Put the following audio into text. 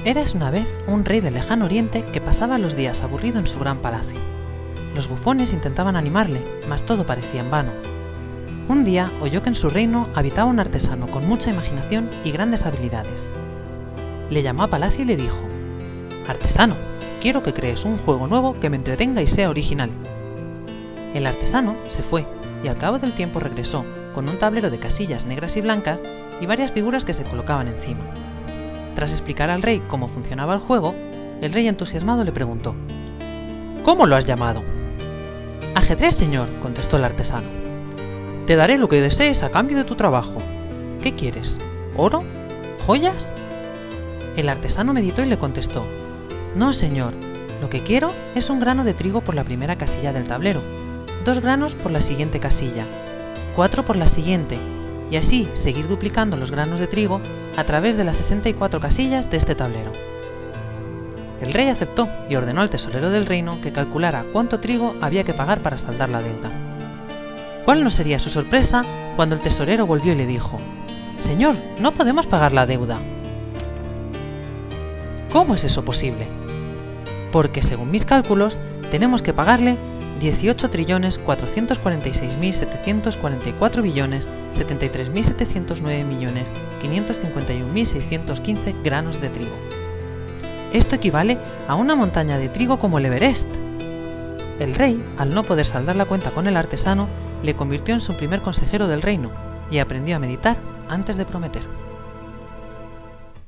Érase una vez un rey del lejano oriente que pasaba los días aburrido en su gran palacio. Los bufones intentaban animarle, mas todo parecía en vano. Un día oyó que en su reino habitaba un artesano con mucha imaginación y grandes habilidades. Le llamó a palacio y le dijo: «Artesano, quiero que crees un juego nuevo que me entretenga y sea original». El artesano se fue y al cabo del tiempo regresó con un tablero de casillas negras y blancas y varias figuras que se colocaban encima. Tras explicar al rey cómo funcionaba el juego, el rey entusiasmado le preguntó: «¿Cómo lo has llamado?». «Ajedrez, señor», contestó el artesano. «Te daré lo que desees a cambio de tu trabajo. ¿Qué quieres? ¿Oro? ¿Joyas?». El artesano meditó y le contestó: «No, señor, lo que quiero es un grano de trigo por la primera casilla del tablero, 2 granos por la siguiente casilla, 4 por la siguiente, y así seguir duplicando los granos de trigo a través de las 64 casillas de este tablero». El rey aceptó y ordenó al tesorero del reino que calculara cuánto trigo había que pagar para saldar la deuda. ¿Cuál no sería su sorpresa cuando el tesorero volvió y le dijo: «Señor, no podemos pagar la deuda». «¿Cómo es eso posible?». «Porque según mis cálculos tenemos que pagarle 18.446.709.73.709.551.615 granos de trigo. Esto equivale a una montaña de trigo como el Everest». El rey, al no poder saldar la cuenta con el artesano, le convirtió en su primer consejero del reino y aprendió a meditar antes de prometer.